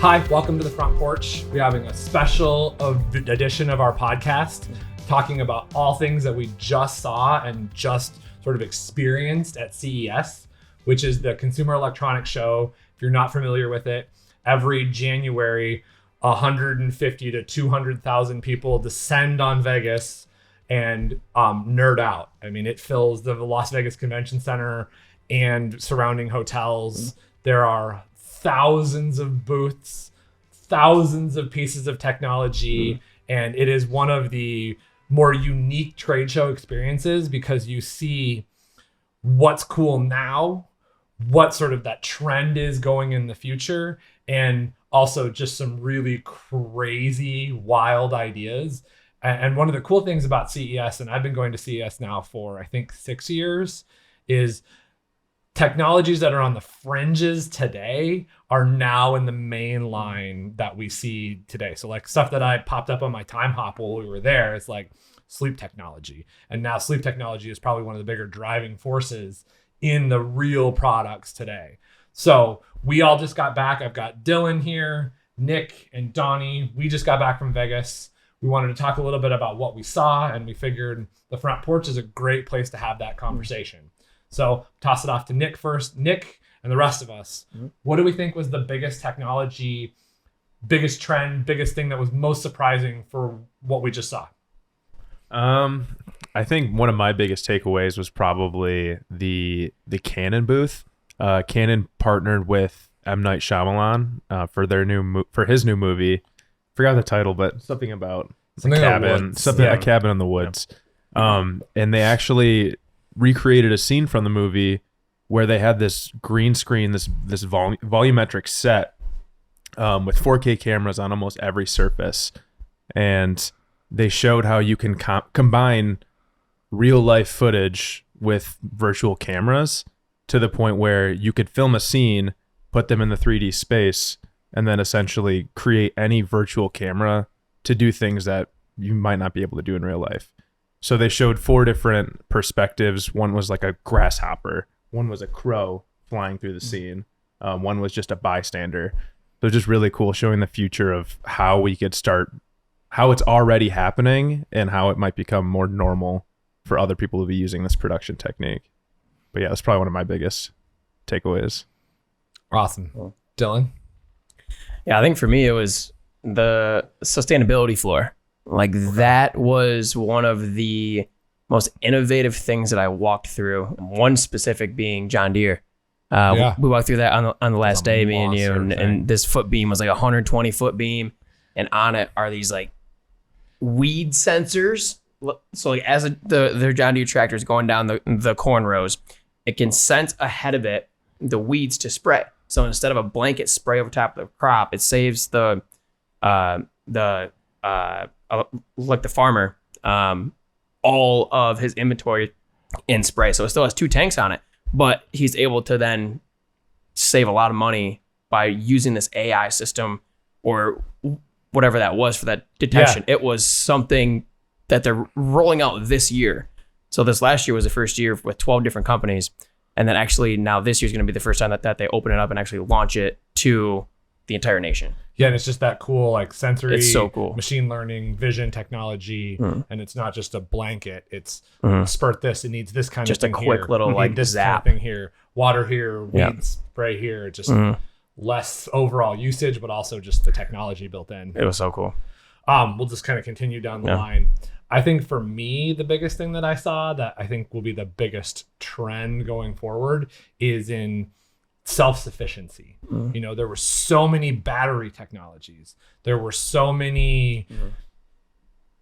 Hi, welcome to the Front Porch. We're having a special edition of our podcast talking about all things that we just saw and just sort of experienced at CES, which is the Consumer Electronics Show. If you're not familiar with it, every January, 150 to 200,000 people descend on Vegas and nerd out. I mean, it fills the Las Vegas Convention Center and surrounding hotels. There are thousands of booths, thousands of pieces of technology, and it is one of the more unique trade show experiences because you see what's cool now, what sort of that trend is going in the future, and also just some really crazy, wild ideas. And one of the cool things about CES, and I've been going to CES now for, I think, 6 years, is technologies that are on the fringes today are now in the main line that we see today. So like stuff that I popped up on my time hop while we were there is like sleep technology. And now sleep technology is probably one of the bigger driving forces in the real products today. So we all just got back. I've got Dylan here, Nick and Donnie. We just got back from Vegas. We wanted to talk a little bit about what we saw, and we figured the Front Porch is a great place to have that conversation. So toss it off to Nick first. Nick and the rest of us, what do we think was the biggest technology, biggest trend, biggest thing that was most surprising for what we just saw? I think one of my biggest takeaways was probably the Canon booth. Canon partnered with M. Night Shyamalan for his new movie. Forgot the title, but something about a cabin in the woods. And they actually recreated a scene from the movie where they had this green screen, this volumetric set with 4K cameras on almost every surface, and they showed how you can combine real life footage with virtual cameras to the point where you could film a scene, put them in the 3D space, and then essentially create any virtual camera to do things that you might not be able to do in real life. So they showed 4 different perspectives. One was like a grasshopper. One was a crow flying through the scene. One was just a bystander. So just really cool, showing the future of how we could start, how it's already happening and how it might become more normal for other people to be using this production technique. But yeah, that's probably one of my biggest takeaways. Awesome. Cool. Dylan? Yeah, I think for me, it was the sustainability floor. Like that was one of the most innovative things that I walked through. One specific being John Deere. We walked through that on the last day, me and you, and this foot beam was like 120 foot beam, and on it are these like weed sensors. So like as their John Deere tractor is going down the corn rows, it can sense ahead of it the weeds to spray. So instead of a blanket spray over top of the crop, it saves the farmer all of his inventory in spray. So it still has 2 tanks on it, but he's able to then save a lot of money by using this AI system or whatever that was for that detection. Yeah. It was something that they're rolling out this year. So this last year was the first year with 12 different companies. And then actually now this year's going to be the first time that they open it up and actually launch it to the entire nation. Yeah, and it's just that cool, like sensory, it's so cool. Machine learning, vision technology, and it's not just a blanket. It's spurt this. It needs this kind just of thing. Just a quick here. little like this zap kind of thing here, water here, weed spray here. Just less overall usage, but also just the technology built in. It was so cool. We'll just kind of continue down the line. I think for me, the biggest thing that I saw that I think will be the biggest trend going forward is in self-sufficiency. You know, there were so many battery technologies. There were so many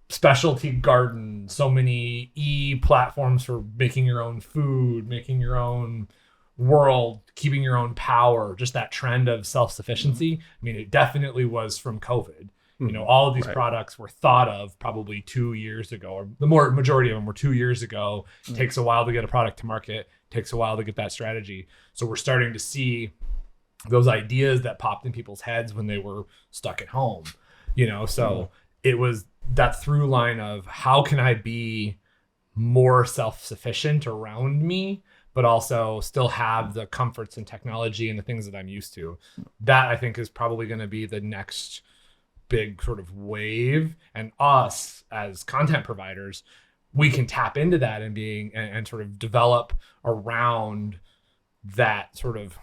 specialty gardens, so many platforms for making your own food, making your own world, keeping your own power, just that trend of self-sufficiency. I mean, it definitely was from COVID. You know, all of these products were thought of probably 2 years ago, or the majority of them were 2 years ago. It takes a while to get a product to market, takes a while to get that strategy. So we're starting to see those ideas that popped in people's heads when they were stuck at home, you know? So it was that through line of how can I be more self-sufficient around me, but also still have the comforts and technology and the things that I'm used to. That I think is probably going to be the next big sort of wave, and us as content providers, we can tap into that and sort of develop around that sort of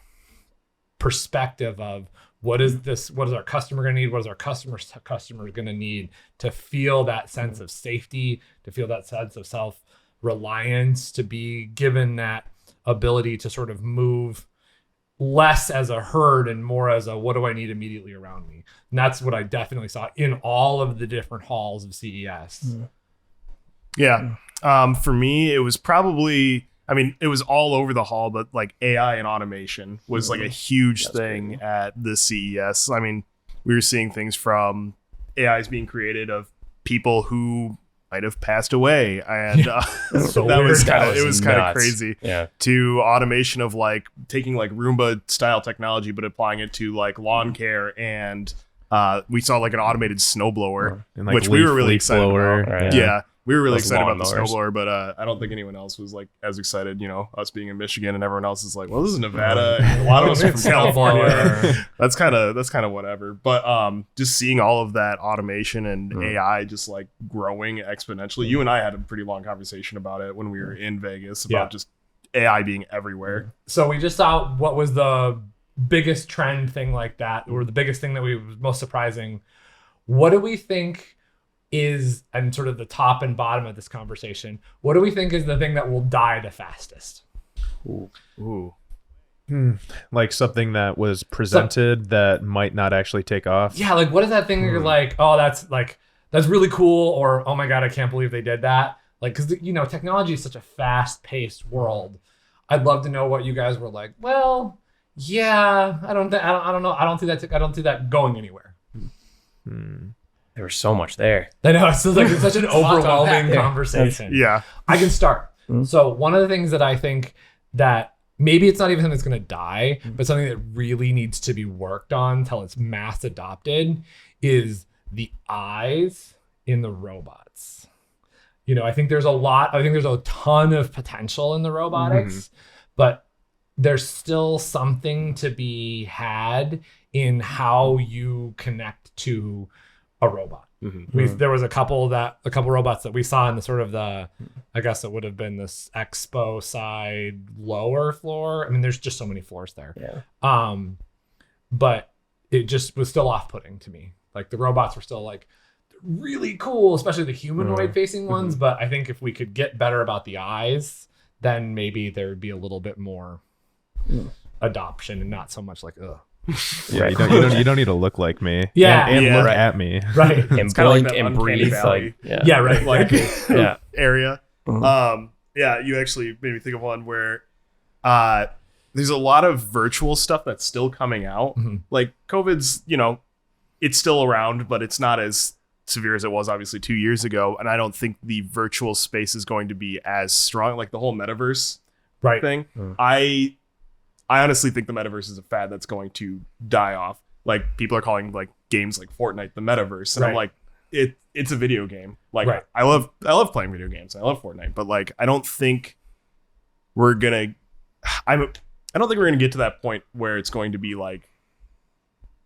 perspective of what is our customer going to need, what is our customer going to need to feel that sense of safety, to feel that sense of self-reliance, to be given that ability to sort of move less as a herd and more as a what do I need immediately around me. And that's what I definitely saw in all of the different halls of CES. Yeah. For me, it was probably, I mean, it was all over the hall, but like AI and automation was like a huge thing at the CES. I mean, we were seeing things from AIs being created of people who might have passed away, and So that was weird. kind of, it was kind of nuts. crazy. Yeah. To automation of like taking like Roomba style technology but applying it to like lawn care, and we saw like an automated snowblower, And, like, which we were really leaf excited blower. about. Right. Yeah, we were really Those excited about the lawnmowers. snowblower, but I don't think anyone else was like as excited. You know, us being in Michigan and everyone else is like, well, this is Nevada, and a lot of us are from California. That's kind of whatever. But just seeing all of that automation and AI just like growing exponentially. You and I had a pretty long conversation about it when we were in Vegas about just AI being everywhere. So we just saw what was the biggest trend thing like that, or the biggest thing that was most surprising. What do we think is, and sort of the top and bottom of this conversation, what do we think is the thing that will die the fastest? Ooh. Like something that was presented that might not actually take off. Yeah, like what is that thing that you're like, oh, that's really cool, or oh my God, I can't believe they did that. Like, because you know, technology is such a fast-paced world. I'd love to know what you guys were like. Well, yeah, I don't know. I don't see that going anywhere. There was so much there. I know it's such an overwhelming unpack. conversation. Yeah. I can start. So one of the things that I think that maybe it's not even something that's going to die, but something that really needs to be worked on until it's mass adopted is the eyes in the robots. You know, I think there's a ton of potential in the robotics, but there's still something to be had in how you connect to a robot. There was a couple robots that we saw in the sort of the, I guess it would have been this expo side lower floor. I mean, there's just so many floors there. Yeah. But it just was still off-putting to me. Like the robots were still like really cool, especially the humanoid facing ones. But I think if we could get better about the eyes, then maybe there would be a little bit more adoption and not so much like, ugh. Yeah, you don't need to look like me. Yeah. and Yeah. look Right. at me. Right. And kinda like blink that and uncanny breathe. valley. Like, yeah. Yeah, right. Like Yeah. area. Yeah, you actually made me think of one where there's a lot of virtual stuff that's still coming out. Like COVID's, you know, it's still around, but it's not as severe as it was obviously 2 years ago. And I don't think the virtual space is going to be as strong. Like the whole metaverse Right. thing. I honestly think the metaverse is a fad that's going to die off. Like people are calling like games like Fortnite the metaverse, and I'm like, it's a video game. Like I love playing video games. I love Fortnite, but like I don't think we're gonna get to that point where it's going to be like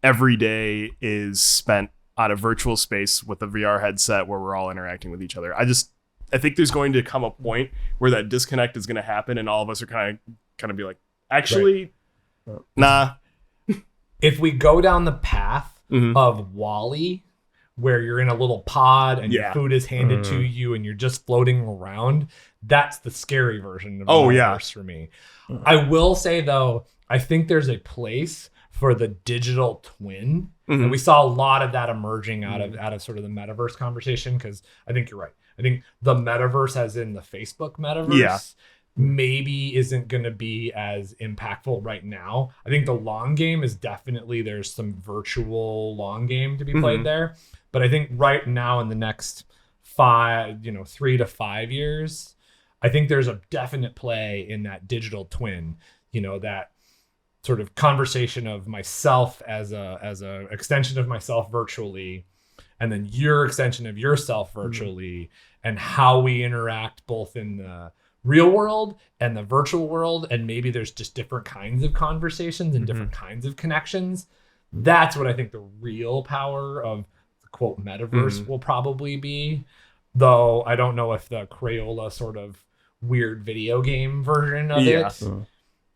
every day is spent on a virtual space with a VR headset where we're all interacting with each other. I think there's going to come a point where that disconnect is going to happen, and all of us are kind of be like, actually, nah. If we go down the path of WALL-E, where you're in a little pod and your food is handed to you and you're just floating around, that's the scary version of Metaverse for me. I will say though, I think there's a place for the digital twin, and we saw a lot of that emerging out of sort of the metaverse conversation, because I think you're right. I think the metaverse, as in the Facebook metaverse, maybe isn't going to be as impactful right now. I think the long game is definitely, there's some virtual long game to be played there. But I think right now in the next 3 to 5 years, I think there's a definite play in that digital twin, you know, that sort of conversation of myself as a extension of myself virtually, and then your extension of yourself virtually, and how we interact both in the real world and the virtual world, and maybe there's just different kinds of conversations and different kinds of connections. That's what I think the real power of the quote metaverse will probably be. Though I don't know if the Crayola sort of weird video game version of it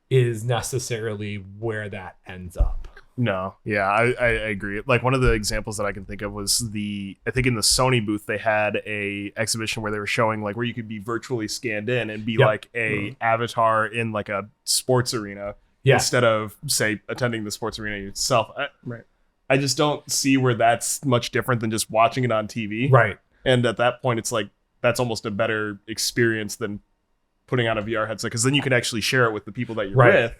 is necessarily where that ends up. No, yeah, I agree. Like one of the examples that I can think of was I think in the Sony booth they had a exhibition where they were showing like where you could be virtually scanned in and be like a avatar in like a sports arena instead of say attending the sports arena yourself. I just don't see where that's much different than just watching it on TV. Right. And at that point, it's like that's almost a better experience than putting on a VR headset, because then you can actually share it with the people that you're with.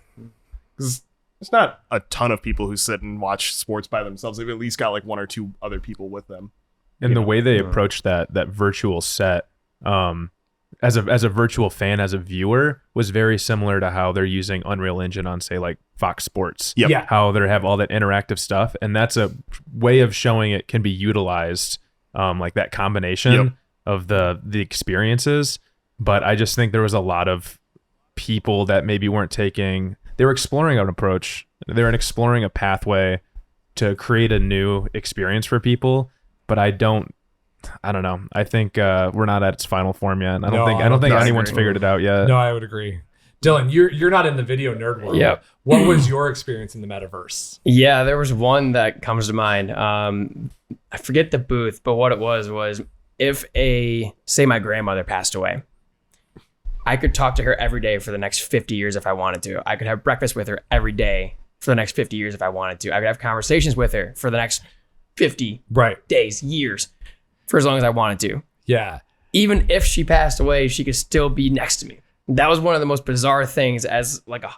Because there's not a ton of people who sit and watch sports by themselves. They've at least got like one or two other people with them. And the way they approached that virtual set, as a virtual fan, as a viewer, was very similar to how they're using Unreal Engine on, say, like Fox Sports. Yeah. How they have all that interactive stuff, and that's a way of showing it can be utilized, like that combination of the experiences. But I just think there was a lot of people that maybe weren't taking. They were exploring an approach. They were exploring a pathway to create a new experience for people. But I don't know. I think we're not at its final form yet. I don't think anyone's figured it out yet. No, I would agree. Dylan, you're not in the video nerd world. Yep. What was your experience in the metaverse? Yeah, there was one that comes to mind. I forget the booth, but what it was if say my grandmother passed away, I could talk to her every day for the next 50 years if I wanted to. I could have breakfast with her every day for the next 50 years if I wanted to. I could have conversations with her for the next 50 days, years, for as long as I wanted to. Yeah. Even if she passed away, she could still be next to me. That was one of the most bizarre things, as like a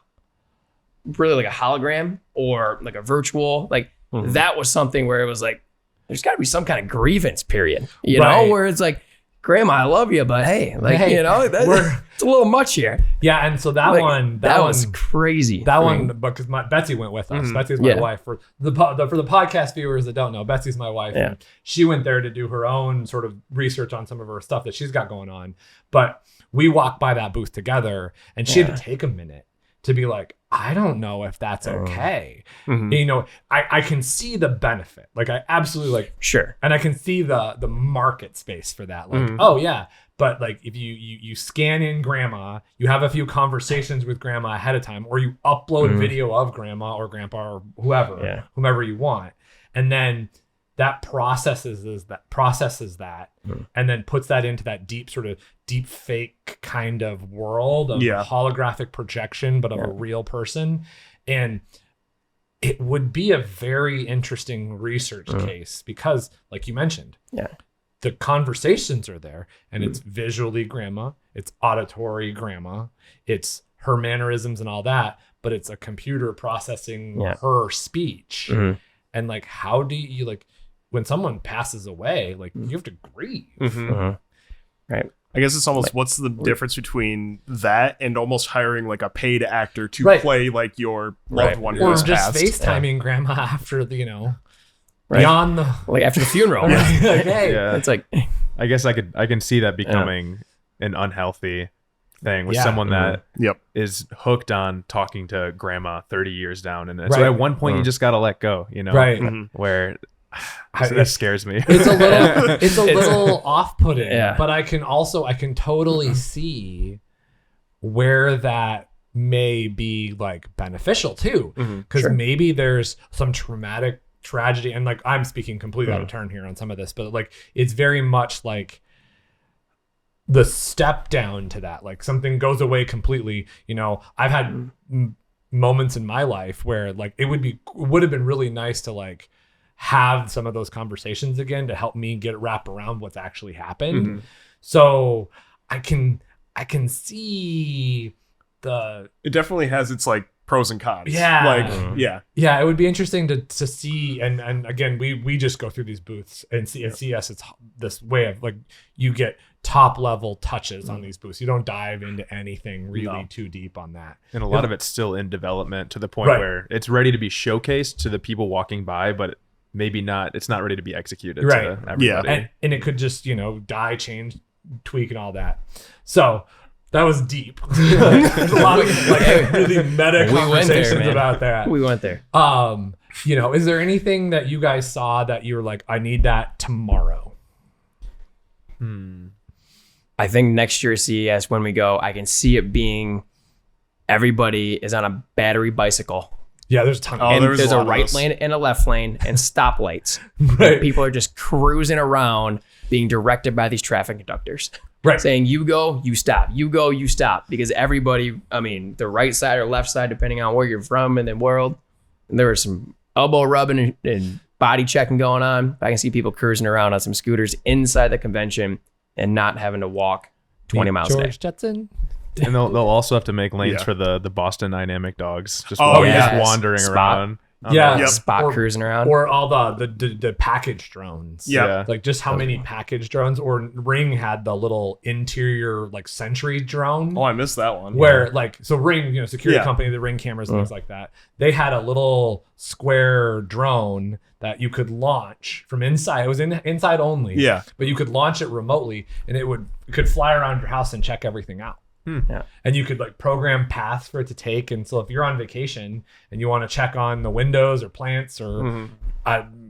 hologram or like a virtual, like that was something where it was like, there's got to be some kind of grievance period, you know, where it's like, Grandma, I love you, but hey, you know, it's a little much here. Yeah, and so that was crazy. That one, because Betsy went with us. Betsy's my wife. For the podcast viewers that don't know, Betsy's my wife. Yeah. And she went there to do her own sort of research on some of her stuff that she's got going on. But we walked by that booth together, and she had to take a minute to be like, I don't know if that's okay. You know, I can see the benefit. Like I absolutely sure. And I can see the market space for that. Like, oh yeah. But like if you scan in grandma, you have a few conversations with grandma ahead of time, or you upload video of grandma or grandpa or whomever you want. And then that processes that and then puts that into that deep fake kind of world of holographic projection, but of a real person. And it would be a very interesting research case because, like you mentioned, the conversations are there, and it's visually grandma, it's auditory grandma, it's her mannerisms and all that, but it's a computer processing her speech. And like, how do you, like, when someone passes away, like you have to grieve. Right. I guess it's almost what's the difference between that and almost hiring like a paid actor to play like your loved one who has passed. Or just FaceTiming grandma after the, beyond the like after the funeral. like, hey, it's like, I guess I can see that becoming an unhealthy thing with someone that is hooked on talking to grandma 30 years down, and so at one point you just got to let go, where that scares me. It's a little off-putting, but I can totally see where that may be like beneficial too, because maybe there's some tragedy, and like I'm speaking completely out of turn here on some of this, but like it's very much like the step down to that, like something goes away completely. I've had moments in my life where like it would have been really nice to like have some of those conversations again to help me wrap around what's actually happened. So I can see it definitely has its like pros and cons. Yeah, it would be interesting to see, and again we just go through these booths and see at CES it's this way of like you get top level touches on these booths. You don't dive into anything really too deep on that, and a lot of it's still in development to the point where it's ready to be showcased to the people walking by, but maybe not. It's not ready to be executed to everybody. And it could just die, change, tweak, and all that. So That was deep. There's a lot of like really meta We went there, conversations man. about that. We went there. You know, is there anything that you guys saw that you were like, I need that tomorrow? I think next year CES, when we go, I can see it being everybody is on a battery bicycle. Yeah, there's a ton of Oh, And there was there's a a lot of right those. lane and a left lane and stoplights. Right. People are just cruising around being directed by these traffic conductors. Right. Saying, you go, you stop. You go, you stop. Because everybody, I mean, the right side or left side, depending on where you're from in the world, and there was some elbow rubbing and body checking going on. I can see people cruising around on some scooters inside the convention and not having to walk 20 miles a day. George Jetson. And they'll also have to make lanes Yeah. for the Boston Dynamic dogs, just, Oh, just yes. wandering Spot. around. Yeah. Yep. Spot Or- cruising around. Or all the package drones. Yeah. Like just how many package drones, or Ring had the little interior like Sentry drone. Oh, I missed that one. Where like, so Ring, you know, security Yeah. company, the Ring cameras and things like that. They had a little square drone that you could launch from inside. It was inside only. Yeah. But you could launch it remotely, and it could fly around your house and check everything out. Yeah. And you could like program paths for it to take. And so if you're on vacation and you want to check on the windows or plants or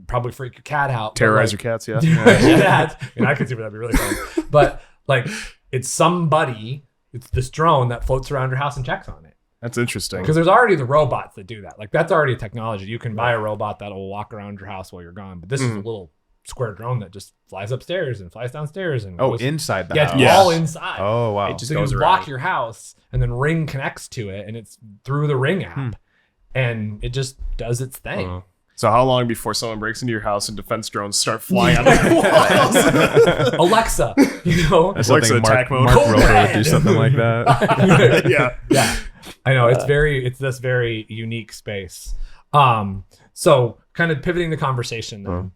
probably freak your cat out. but, Terrorize like, your cats, yeah. yeah, I mean, I could see where that'd be really fun. But like, it's this drone that floats around your house and checks on it. That's interesting. Because there's already the robots that do that. Like that's already a technology. You can buy a robot that'll walk around your house while you're gone. But this is a little square drone that just flies upstairs and flies downstairs and Oh, goes- inside the yeah, house. it's Yeah. all inside. Oh, wow. It just So goes you around. lock your house and then Ring connects to it and it's through the Ring app and it just does its thing. So how long before someone breaks into your house and defense drones start flying out of the walls? Alexa, you know? That's Alexa something attack mode. Mark Roper would Red. do something like that. Yeah. Yeah. I know it's this very unique space. So kind of pivoting the conversation then.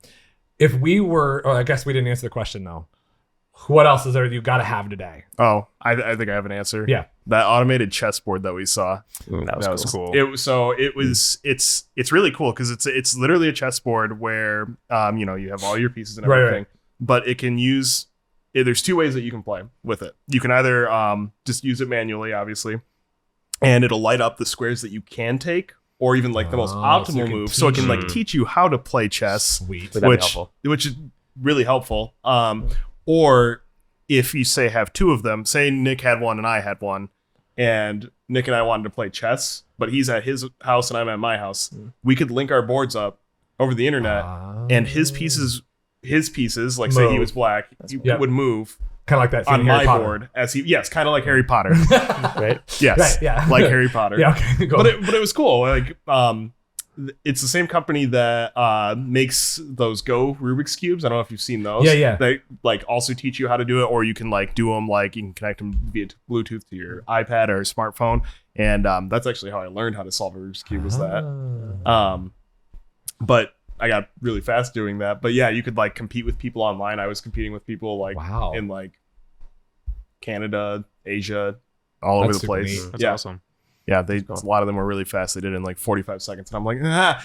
If we were, I guess we didn't answer the question though. What else is there you got to have today? Oh, I think I have an answer. Yeah. That automated chessboard that we saw. That was cool. It's really cool because it's literally a chessboard where you have all your pieces and Right, everything, right. but it can use. There's two ways that you can play with it. You can either just use it manually, obviously, and it'll light up the squares that you can take, or even like the most Oh, so it optimal can move. So it can like teach you. teach you how to play chess, Sweet. Would that be which helpful? which is really helpful. Or if you say have two of them, say Nick had one and I had one, and Nick and I wanted to play chess, but he's at his house and I'm at my house, we could link our boards up over the internet, and his pieces, like say he Move. was black, he Yeah. would move Kind of like that scene on in Harry my Potter. board as yes, kind of like Harry Potter. Right? Yes, Right, yeah. like Harry Potter. Yeah, okay. Go. But it was cool. Like it's the same company that makes those Go Rubik's cubes. I don't know if you've seen those. Yeah. They like also teach you how to do it, or you can like do them like you can connect them via Bluetooth to your iPad or smartphone. And that's actually how I learned how to solve a Rubik's cube. Was that? But I got really fast doing that. But yeah, you could like compete with people online. I was competing with people like Wow. in like Canada, Asia, all over That's the super place. neat. That's Yeah. awesome. Yeah, a lot of them were really fast. They did it in like 45 seconds, and I'm like, ah.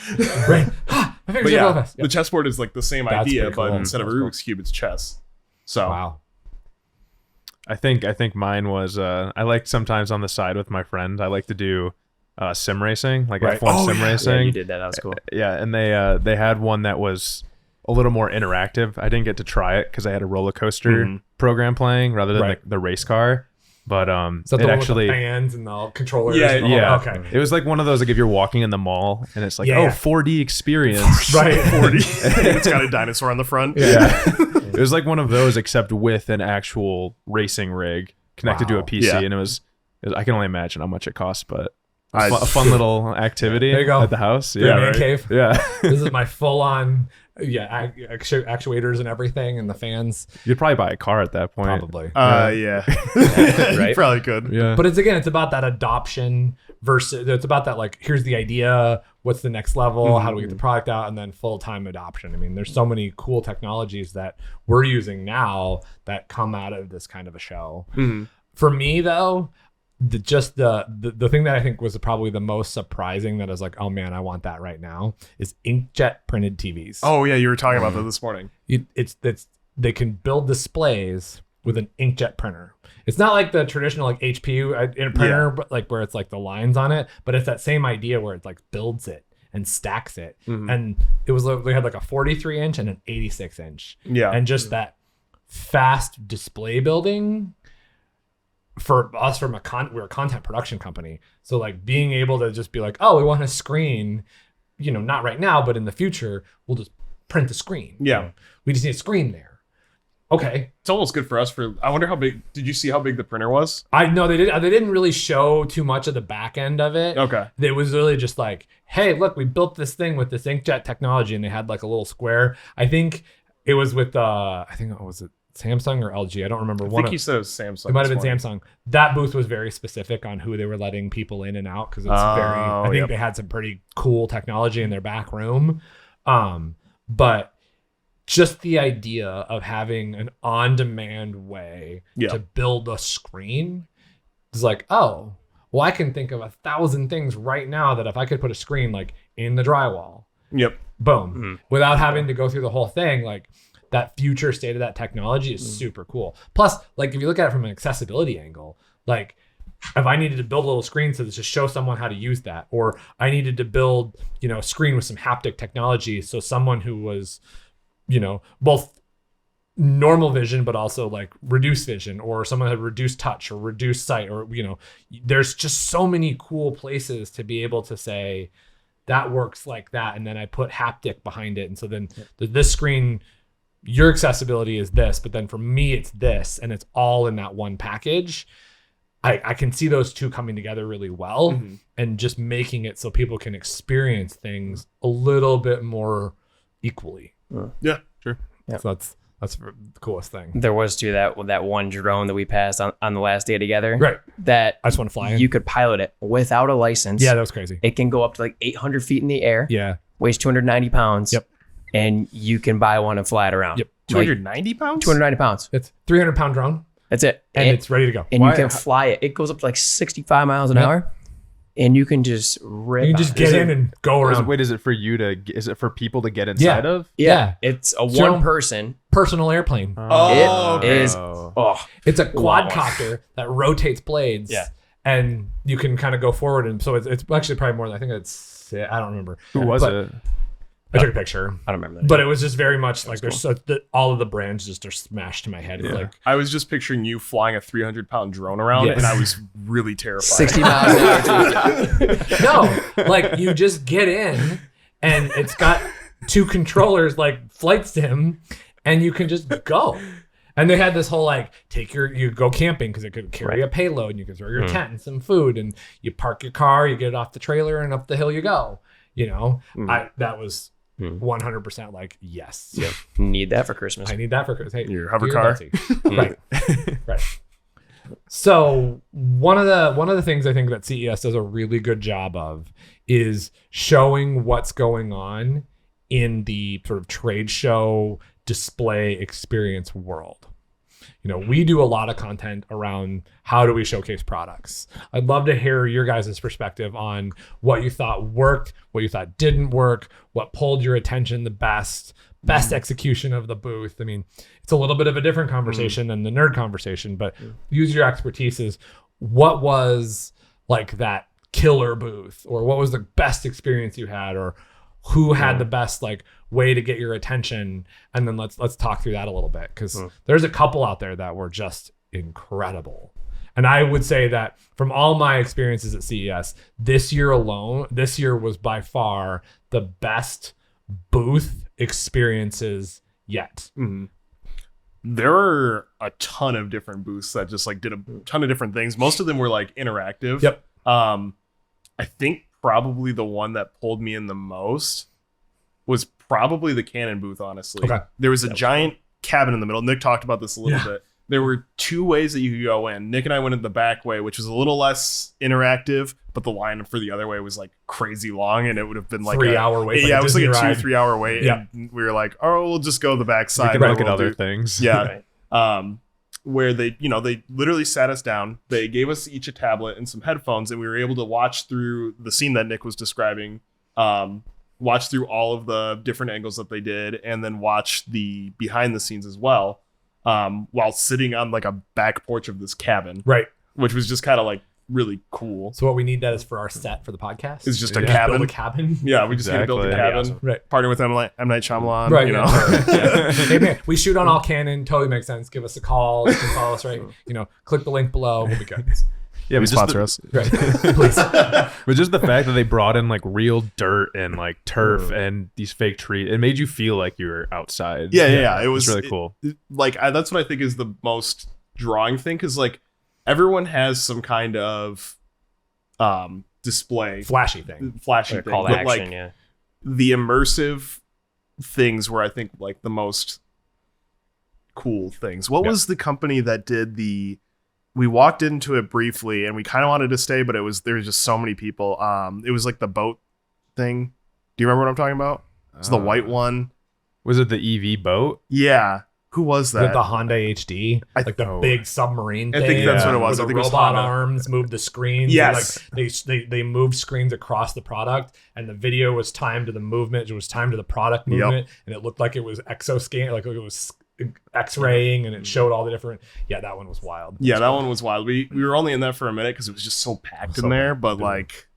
Right. My fingers But are yeah, really fast. the chessboard is like the same That's idea, pretty but cool. instead of a That's Rubik's cube, it's chess. So Wow. I think mine was I like sometimes on the side with my friend. I like to do sim racing, like Right. F1 Oh, sim yeah. racing. Yeah, you did that. That was cool. Yeah, and they had one that was a little more interactive. I didn't get to try it because I had a roller coaster program playing rather than Right. the race car. But Is that the it one actually with the fans and the controllers? Yeah, and all yeah, that? Okay. It was like one of those like if you're walking in the mall and it's like Yeah. 4D experience. Right. 40. It's got a dinosaur on the front. Yeah. It was like one of those except with an actual racing rig connected to Wow. a PC, Yeah. and it was I can only imagine how much it costs, but I- a fun little activity There you go. at the house. Yeah, Yeah, man right. cave. Yeah. This is my full-on, actuators and everything, and the fans. You'd probably buy a car at that point. Probably. Yeah. Right? You probably could. Yeah. But it's about that adoption versus it's about that like here's the idea, what's the next level, how do we get the product out, and then full-time adoption. I mean, there's so many cool technologies that we're using now that come out of this kind of a show. For me though, the thing that I think was probably the most surprising that I was like, oh man, I want that right now is inkjet printed TVs. Oh yeah, you were talking about that this morning. They can build displays with an inkjet printer. It's not like the traditional like HP printer, but like where it's like the lines on it, but it's that same idea where it like builds it and stacks it. And it was they had like a 43 inch and an 86 inch. Yeah. And just that fast display building for us we're a content production company. So like being able to just be like, oh, we want a screen, you know, not right now, but in the future, we'll just print the screen. Yeah. We just need a screen there. Okay. It's almost good for us I wonder how big, did you see how big the printer was? I know they didn't really show too much of the back end of it. Okay. It was really just like, hey, look, we built this thing with this inkjet technology, and they had like a little square. I think it was with was it Samsung or LG? I don't remember. I think you said it was Samsung. It might have been Samsung. That booth was very specific on who they were letting people in and out because I think they had some pretty cool technology in their back room. But just the idea of having an on-demand way to build a screen is like, oh, well, I can think of 1,000 things right now that if I could put a screen like in the drywall, boom, without having to go through the whole thing, like that future state of that technology is super cool. Plus, like if you look at it from an accessibility angle, like if I needed to build a little screen to just show someone how to use that, or I needed to build, you know, a screen with some haptic technology, so someone who was, you know, both normal vision but also like reduced vision, or someone had reduced touch or reduced sight, or, you know, there's just so many cool places to be able to say that works like that, and then I put haptic behind it, and so then this screen, your accessibility is this, but then for me it's this, and it's all in that one package. I can see those two coming together really well, and just making it so people can experience things a little bit more equally. Yeah, sure. Yeah. So that's the coolest thing. There was too that one drone that we passed on the last day together. Right. That I just want to fly in. You could pilot it without a license. Yeah, that was crazy. It can go up to like 800 feet in the air. Yeah. Weighs 290 pounds. Yep. And you can buy one and fly it around. Yep. 290 pounds? 290 pounds. It's 300-pound drone. That's it. And it's ready to go. And you can fly it. It goes up to like 65 miles an hour. And you can just rip. You can just get in and go around. Is it for people to get inside of? Yeah. It's a one person personal airplane. It is. It's a quadcopter that rotates blades. Yeah. And you can kind of go forward. And so it's actually probably more than, I think it's, I don't remember. Who was it? I took a picture. I don't remember that. But it was just very much like there's all of the brands just are smashed to my head. It's like, I was just picturing you flying a 300-pound drone around, and I was really terrified. 60 miles an hour. No, like you just get in, and it's got two controllers like flight sim, and you can just go. And they had this whole like you go camping because it could carry a payload, and you can throw your tent and some food, and you park your car, you get it off the trailer, and up the hill you go. You know, that was 100% like, yes. Yep. Need that for Christmas. I need that for Christmas. Hey, your hover car. Right. Right. So one of the things I think that CES does a really good job of is showing what's going on in the sort of trade show display experience world. You know, we do a lot of content around how do we showcase products. I'd love to hear your guys' perspective on what you thought worked, what you thought didn't work, what pulled your attention the best execution of the booth. I mean, it's a little bit of a different conversation than the nerd conversation, but use your expertise as what was like that killer booth, or what was the best experience you had, or who had the best like way to get your attention, and then let's talk through that a little bit, because there's a couple out there that were just incredible. And I would say that from all my experiences at CES this year was by far the best booth experiences yet. There were a ton of different booths that just like did a ton of different things. Most of them were like interactive. Yep. I think probably the one that pulled me in the most was probably the Canon booth, honestly. Okay. There was a giant cabin in the middle. Nick talked about this a little bit. There were two ways that you could go in. Nick and I went in the back way, which was a little less interactive, but the line for the other way was like crazy long, and it would have been like 3 hour wait. Yeah, it was like a 2-3 hour wait. Yeah. And we were like, oh, we'll just go to the back side. We could look at other things. Yeah. Where they literally sat us down. They gave us each a tablet and some headphones, and we were able to watch through the scene that Nick was describing, watch through all of the different angles that they did, and then watch the behind the scenes as well. while sitting on like a back porch of this cabin, Right. which was just kind of like really cool. So what we need that is for our set for the podcast. It's just a Build cabin. a cabin. Yeah, we just need to build a Exactly. cabin. That'd be awesome. Right. Partner with M. Night Shyamalan. Right. You know. Yeah. Hey man, we shoot on all Canon. Totally makes sense. Give us a call. You can follow us right. Click the link below. We'll be good. Yeah, but Sponsor us. Right. Please. but just the fact that they brought in like real dirt and like turf and these fake trees, it made you feel like you were outside. Yeah. It was really cool. That's what I think is the most drawing thing, because like everyone has some kind of display Flashy thing. Like a thing, call to but action, like yeah. the immersive things were, I think, like the most cool things. What was the company that did we walked into it briefly and we kind of wanted to stay, but there was just so many people. It was like the boat thing. Do you remember what I'm talking about? It's the white one. Was it the EV boat? Yeah. Who was that? With the Honda HD, like the big submarine thing. I think that's what it was. Where I the think it was robot Honda. arms moved the screens. Yes. They moved screens across the product, and the video was timed to the movement. It was timed to the product movement, and it looked like it was exoscan, like it was X-raying, and it showed all the different. Yeah, that one was wild. Yeah, that one was wild. We were only in there for a minute because it was just so packed in there, but like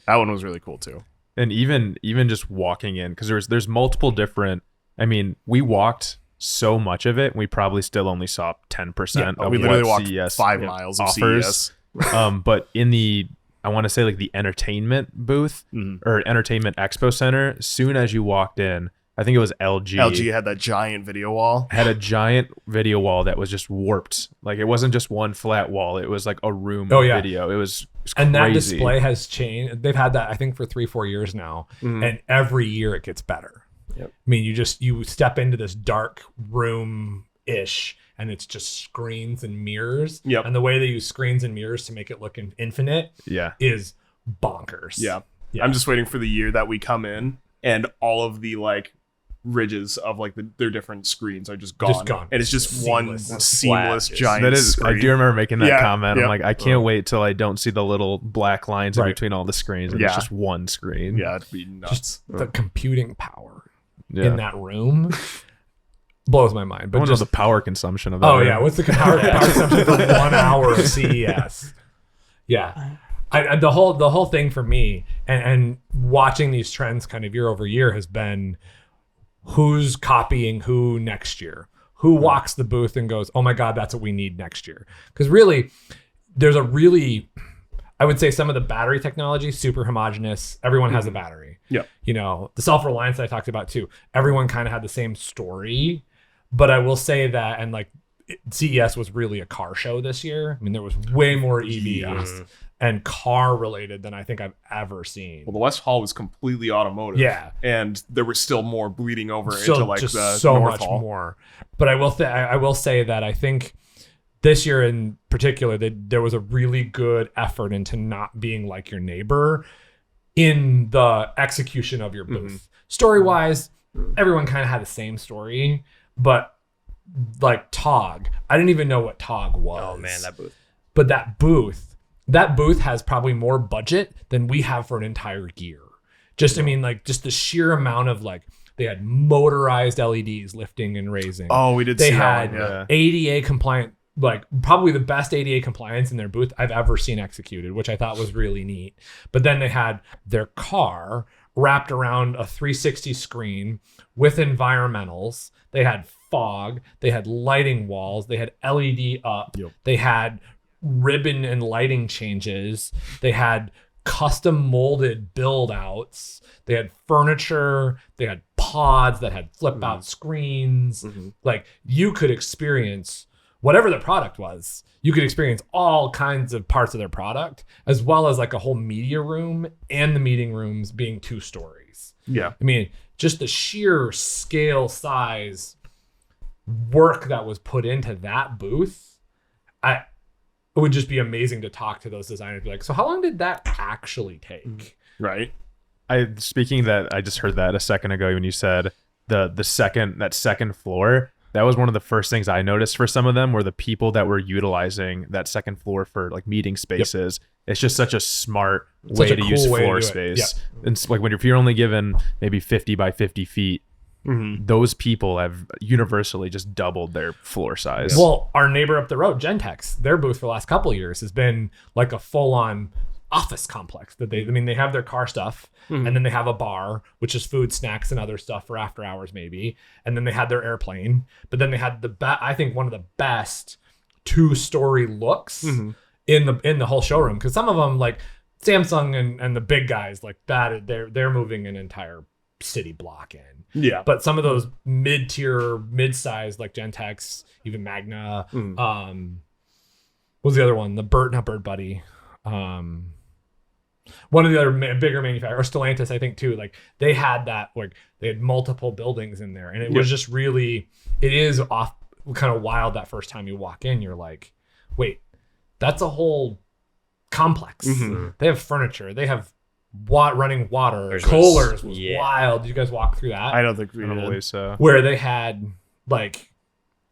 that one was really cool too. And even just walking in, because there's multiple different. I mean, we walked so much of it, we probably still only saw 10% of We literally what walked CES 5 miles of offers. CES. But in the, I want to say like the entertainment booth or entertainment expo center, as soon as you walked in, I think it was LG. LG had that giant video wall. Had a giant video wall that was just warped. Like it wasn't just one flat wall. It was like a room of video. It was and crazy. that display has changed. They've had that, I think, for 3-4 years now. And every year it gets better. Yep. I mean, you step into this dark room-ish, and it's just screens and mirrors. Yep. And the way they use screens and mirrors to make it look infinite is bonkers. Yeah. I'm just waiting for the year that we come in and all of the like ridges of like their different screens are just gone. And it's just one seamless giant that is, screen. I do remember making that comment. I'm like, I can't wait till I don't see the little black lines in between all the screens, and it's just one screen. Yeah, it'd be nuts. Just the computing power in that room blows my mind. But I want to just know the power consumption of that. Oh yeah, what's the power consumption for 1 hour of CES? Yeah, the whole thing for me and watching these trends kind of year over year has been who's copying who next year. Who walks the booth and goes, "Oh my God, that's what we need next year." Because really, there's I would say some of the battery technology super homogenous. Everyone has a battery. Yeah. The self-reliance that I talked about too. Everyone kind of had the same story. But I will say that, and like CES was really a car show this year. I mean, there was way more EVs and car related than I think I've ever seen. Well, the West Hall was completely automotive. Yeah. And there was still more bleeding over into like just the so North much Hall. more. But I will say that I think this year in particular, there was a really good effort into not being like your neighbor in the execution of your booth. Story-wise, everyone kind of had the same story, but like TOG, I didn't even know what TOG was. Oh man, that booth. But that booth has probably more budget than we have for an entire year. I mean, like just the sheer amount of like, they had motorized LEDs lifting and raising. Oh, we did They see had that one, yeah. ADA compliant, like probably the best ADA compliance in their booth I've ever seen executed, which I thought was really neat. But then they had their car wrapped around a 360 screen with environmentals. They had fog. They had lighting walls. They had LED up. Yep. They had ribbon and lighting changes. They had custom molded build outs. They had furniture. They had pods that had flip out screens. Like you could experience whatever the product was. You could experience all kinds of parts of their product, as well as like a whole media room and the meeting rooms being 2 stories. Yeah. I mean, just the sheer scale, size, work that was put into that booth, it would just be amazing to talk to those designers. Be like, so how long did that actually take? Right. I just heard that a second ago when you said that second floor. That was one of the first things I noticed for some of them were the people that were utilizing that second floor for like meeting spaces. It's just such a smart way to use floor space. And it's like if you're only given maybe 50 by 50 feet, those people have universrsally just doubled their floor size. Well, our neighbor up the road, Gentex, their booth for the last couple of years has been like a full-on office complex that they have their car stuff, and then they have a bar, which is food, snacks, and other stuff for after hours maybe, and then they had their airplane, but then they had I think one of the best 2-story looks in the whole showroom, because some of them like Samsung and the big guys like that, they're moving an entire city block in. Yeah. But some of those mid-tier, mid-size like Gentex, even Magna, what was the other one? Not Bird Buddy. One of the other bigger manufacturers, or Stellantis, I think too, like they had that, like they had multiple buildings in there, and it was just really, it is off kind of wild that first time you walk in, you're like, wait, that's a whole complex. They have furniture, they have running water, Kohler's was wild. Did you guys walk through that? I don't think we did. Probably so. Where they had like,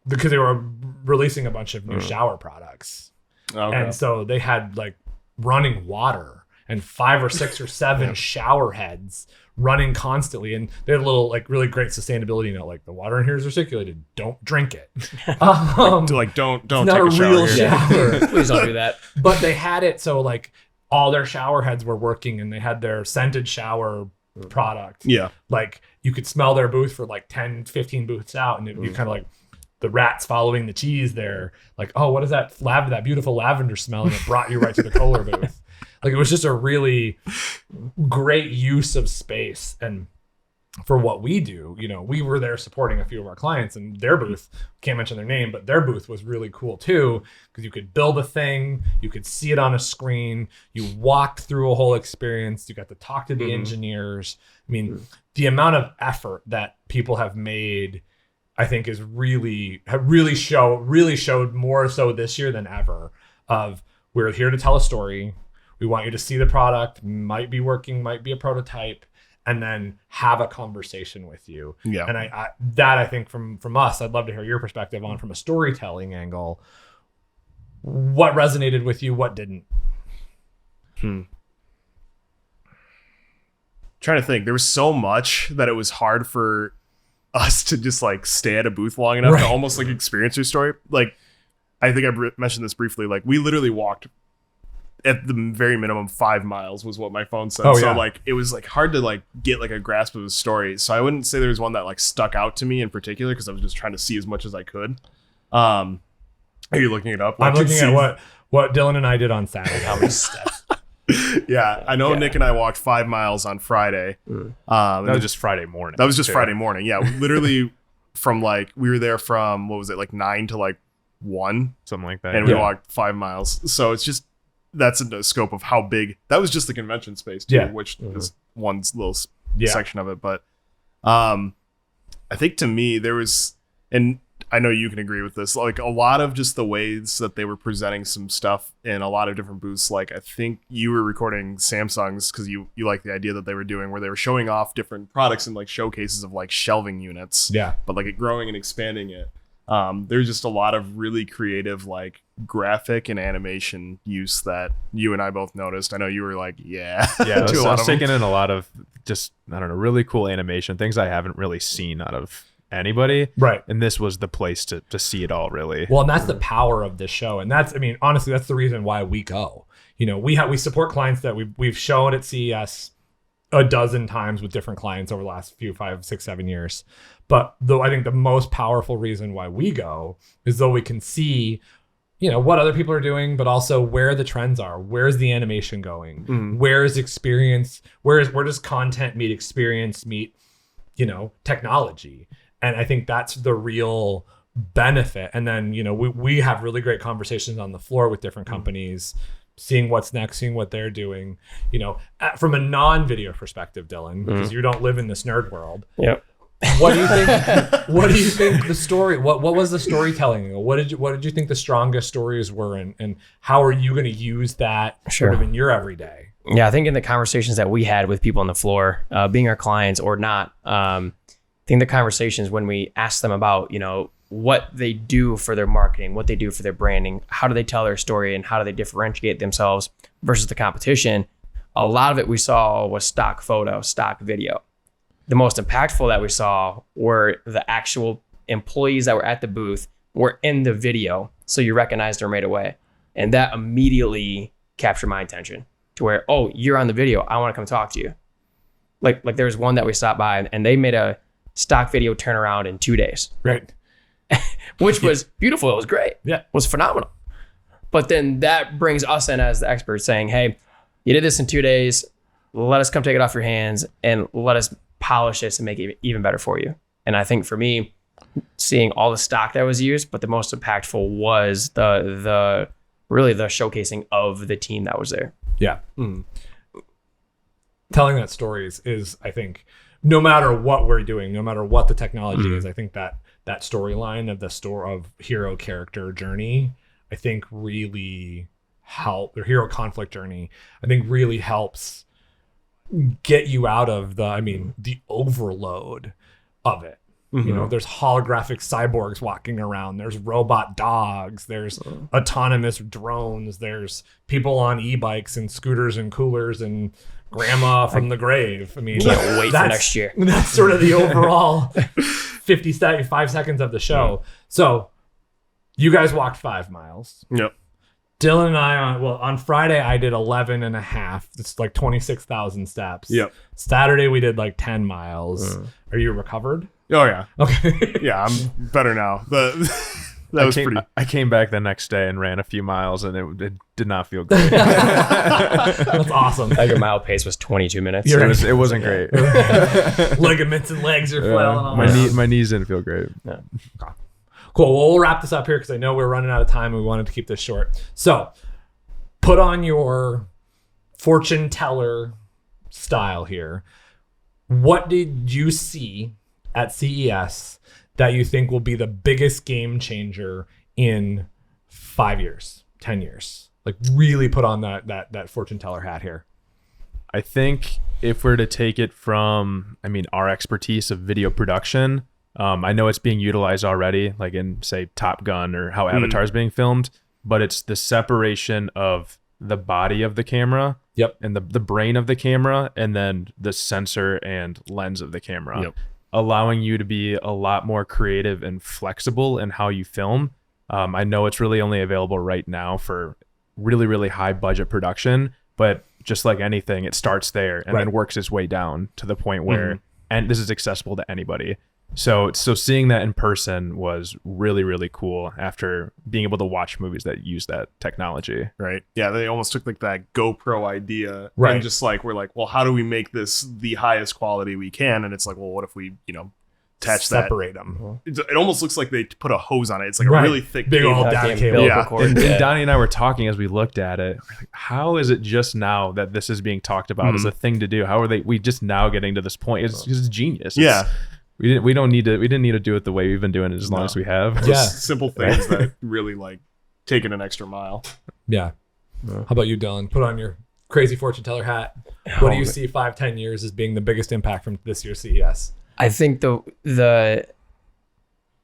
because they were releasing a bunch of new shower products. Okay. And so they had like running water and 5 or 6 or 7 shower heads running constantly. And they had a little like really great sustainability note, like the water in here is recirculated. Don't drink it. Don't take a shower here. Yeah. Please don't do that. But they had it so like all their shower heads were working, and they had their scented shower product. Yeah. Like you could smell their booth for like 10, 15 booths out, and it'd be kind of like the rats following the cheese there. Like, oh, what is that that beautiful lavender smell? And it brought you right to the Kohler booth. Like it was just a really great use of space. And for what we do, you know, we were there supporting a few of our clients, and their booth, can't mention their name, but their booth was really cool too, because you could build a thing, you could see it on a screen, you walked through a whole experience, you got to talk to the engineers. I mean, the amount of effort that people have made, I think, is really showed more so this year than ever. Of we're here to tell a story. We want you to see the product, might be working, might be a prototype, and then have a conversation with you. Yeah. And I think from us, I'd love to hear your perspective on, from a storytelling angle, what resonated with you, what didn't. Trying to think, there was so much that it was hard for us to just like stay at a booth long enough to almost like experience your story. Like, I think I mentioned this briefly. Like, we literally walked at the very minimum 5 miles was what my phone said. So like it was like hard to like get like a grasp of the story. So I wouldn't say there was one that like stuck out to me in particular, because I was just trying to see as much as I could. Are you looking it up? I'm looking at what Dylan and I did on Saturday. How many steps? Yeah, I know Nick and I walked 5 miles on Friday. That was just Friday morning. That was just Friday morning. Yeah, literally from like, we were there from, what was it, like 9 to like 1? Something like that. And we walked 5 miles. So it's just, that's in the scope of how big. That was just the convention space too, which is one little section of it. But I think to me there was, and I know you can agree with this, like a lot of just the ways that they were presenting some stuff in a lot of different booths. Like I think you were recording Samsung's, because you like the idea that they were doing where they were showing off different products and like showcases of like shelving units. Yeah. But like it growing and expanding it. There's just a lot of really creative like graphic and animation use that you and I both noticed. I know you were like, I was taking in a lot of just, I don't know, really cool animation, things I haven't really seen out of anybody. Right. And this was the place to see it all, really. Well, and that's the power of this show. And that's, I mean, honestly, that's the reason why we go. You know, we support clients that we've shown at CES a dozen times with different clients over the last 5, 6, 7 years. But though I think the most powerful reason why we go is though we can see, you know, what other people are doing, but also where the trends are. Where's the animation going? Where's experience? Where does content meet experience meet, you know, technology? And I think that's the real benefit. And then, you know, we have really great conversations on the floor with different companies, seeing what's next, seeing what they're doing, you know, from a non-video perspective, Dylan, because you don't live in this nerd world. Yep. What do you think? What do you think the story? What was the storytelling? What did you think the strongest stories were, and how are you going to use that sort of in your everyday? Yeah, I think in the conversations that we had with people on the floor, being our clients or not, I think the conversations when we asked them about, you know, what they do for their marketing, what they do for their branding, how do they tell their story, and how do they differentiate themselves versus the competition, a lot of it we saw was stock photo, stock video. the most impactful that we saw were the actual employees that were at the booth were in the video. So you recognized them right away. And that immediately captured my attention to where, oh, you're on the video. I want to come talk to you. Like there was one that we stopped by and they made a stock video turnaround in 2 days. Right. Which was beautiful. It was great. Yeah. It was phenomenal. But then that brings us in as the experts saying, hey, you did this in 2 days. Let us come take it off your hands and let us polish this and make it even better for you. And I think for me, seeing all the stock that was used, but the most impactful was the really the showcasing of the team that was there. Yeah. Telling that story is, I think, no matter what we're doing, no matter what the technology is, I think that storyline of of hero character journey, I think really their hero conflict journey, I think really helps get you out of the overload of it. You know, there's holographic cyborgs walking around. There's robot dogs. There's autonomous drones. There's people on e-bikes and scooters and coolers and grandma from the grave. I mean, Can't wait for next year. That's sort of the overall 5 seconds of the show. So you guys walked 5 miles. Yep. Dylan and I, on Friday, I did 11 and a half. It's like 26,000 steps. Yep. Saturday, we did like 10 miles. Are you recovered? Oh yeah. Okay. Yeah, I'm better now. I came back the next day and ran a few miles, and it did not feel great. That's awesome. Like your mile pace was 22 minutes. It wasn't great. Ligaments and legs are flailing on. My knees didn't feel great. Yeah. Cool. Well, we'll wrap this up here because I know we're running out of time and we wanted to keep this short. So put on your fortune teller style here. What did you see at CES that you think will be the biggest game changer in 5 years, 10 years? Like really put on that fortune teller hat here. I think if we're to take it from, our expertise of video production, I know it's being utilized already, like in, say, Top Gun or how Avatar is being filmed, but it's the separation of the body of the camera and the brain of the camera and then the sensor and lens of the camera, allowing you to be a lot more creative and flexible in how you film. I know it's really only available right now for really, really high budget production, but just like anything, it starts there and then works its way down to the point where, and this is accessible to anybody. So seeing that in person was really, really cool after being able to watch movies that use that technology. Right. Yeah, they almost took like that GoPro idea and just like, we're like, well, how do we make this the highest quality we can? And it's like, well, what if we, separate them? It almost looks like they put a hose on it. It's like a really thick big cable. old down cable. Yeah. And Donnie and I were talking as we looked at it. We're like, how is it just now that this is being talked about as a thing to do? How are we just now getting to this point? It's genius. We didn't need to do it the way we've been doing it as long as we have. Just simple things that really like taking an extra mile. Yeah. How about you, Dylan? Put on your crazy fortune teller hat. What do you see 5-10 years as being the biggest impact from this year's CES? I think the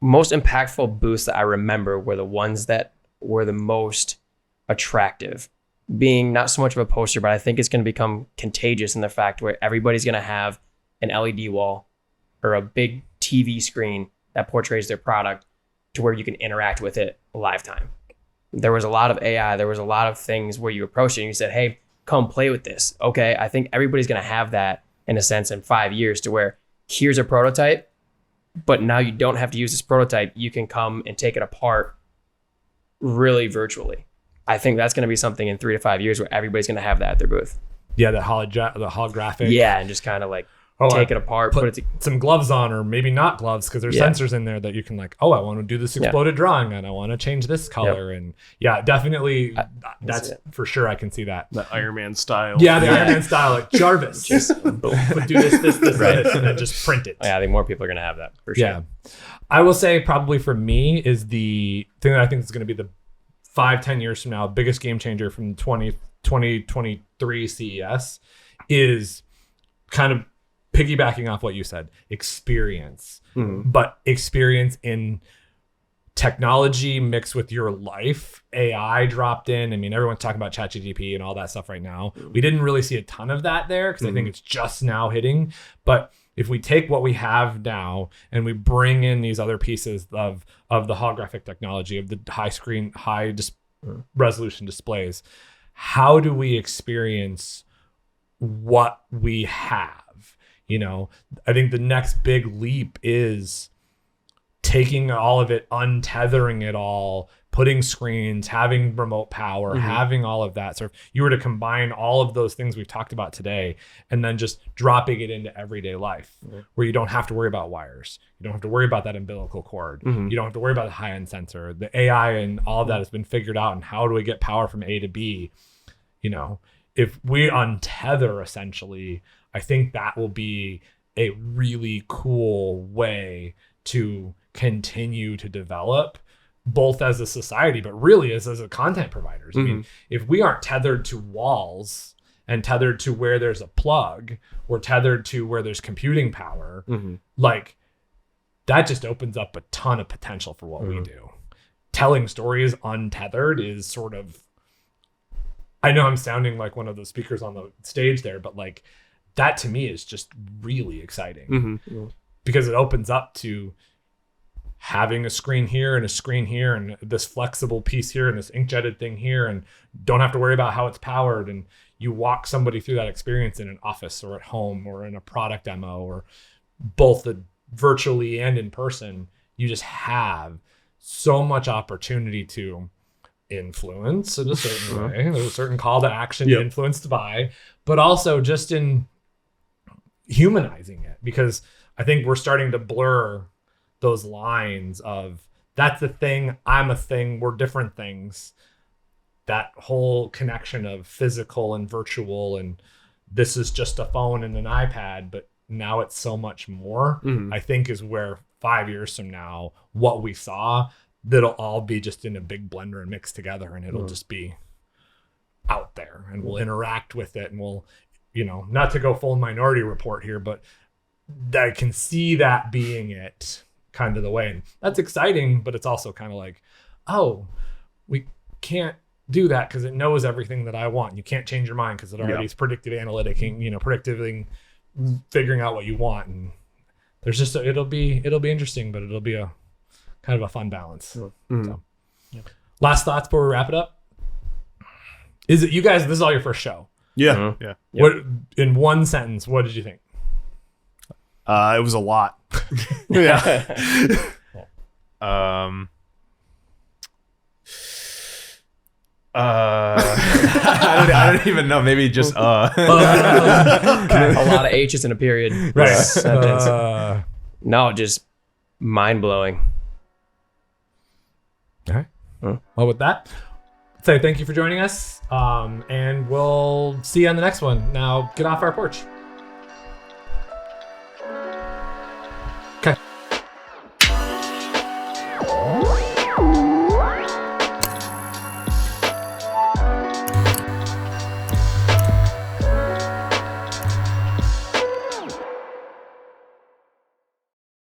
most impactful booths that I remember were the ones that were the most attractive, being not so much of a poster, but I think it's going to become contagious in the fact where everybody's going to have an LED wall or a big TV screen that portrays their product to where you can interact with it live time. There was a lot of AI. There was a lot of things where you approached it and you said, hey, come play with this. Okay, I think everybody's going to have that in a sense in 5 years to where here's a prototype, but now you don't have to use this prototype. You can come and take it apart really virtually. I think that's going to be something in 3 to 5 years where everybody's going to have that at their booth. Yeah, the holographic. Yeah, and just kind of like take it apart, put it some gloves on, or maybe not gloves because there's sensors in there that you can like, I want to do this exploded drawing and I want to change this color. And definitely that's for sure. I can see that. The Iron Man style. Yeah, the Iron Man style, like Jarvis. Just do this, and then just print it. Yeah, I think more people are going to have that for sure. Yeah. I will say probably for me is the thing that I think is going to be the 5-10 years from now, biggest game changer from 2023 CES is kind of piggybacking off what you said, experience, but experience in technology mixed with your life. AI dropped in. I mean, everyone's talking about ChatGPT and all that stuff right now. We didn't really see a ton of that there because I think it's just now hitting, but if we take what we have now and we bring in these other pieces of the holographic technology, of the high resolution displays, how do we experience what we have? You know, I think the next big leap is taking all of it, untethering it all, putting screens, having remote power, having all of that. So if you were to combine all of those things we've talked about today and then just dropping it into everyday life, where you don't have to worry about wires, you don't have to worry about that umbilical cord, you don't have to worry about the high-end sensor, the AI and all of that has been figured out, and how do we get power from A to B? You know, if we untether, essentially, I think that will be a really cool way to continue to develop, both as a society, but really as a content providers. I mean, if we aren't tethered to walls and tethered to where there's a plug or tethered to where there's computing power, like that just opens up a ton of potential for what we do. Telling stories untethered is sort of, I know I'm sounding like one of the speakers on the stage there, but like that to me is just really exciting because it opens up to having a screen here and a screen here and this flexible piece here and this inkjetted thing here, and don't have to worry about how it's powered. And you walk somebody through that experience in an office or at home or in a product demo or both virtually and in person. You just have so much opportunity to influence in a certain way. There's a certain call to action influenced by, but also just in humanizing it, because I think we're starting to blur those lines of that's a thing, I'm a thing, we're different things. That whole connection of physical and virtual, and this is just a phone and an iPad, but now it's so much more, I think is where 5 years from now, what we saw, that'll all be just in a big blender and mixed together, and it'll just be out there, and we'll interact with it, and we'll, you know, not to go full Minority Report here, but I can see that being it kind of the way. And that's exciting, but it's also kind of like, oh, we can't do that because it knows everything that I want. You can't change your mind because it already is predictive analyticing, you know, predictively figuring out what you want. And there's just it'll be interesting, but it'll be a kind of a fun balance. So, last thoughts before we wrap it up. Is it, you guys, this is all your first show? Yeah. What, in one sentence, what did you think? It was a lot. Yeah. I don't even know. Maybe just a lot of H's in a period. Right. No, just mind blowing. All right. Well, with that, say thank you for joining us, and we'll see you on the next one. Now, get off our porch.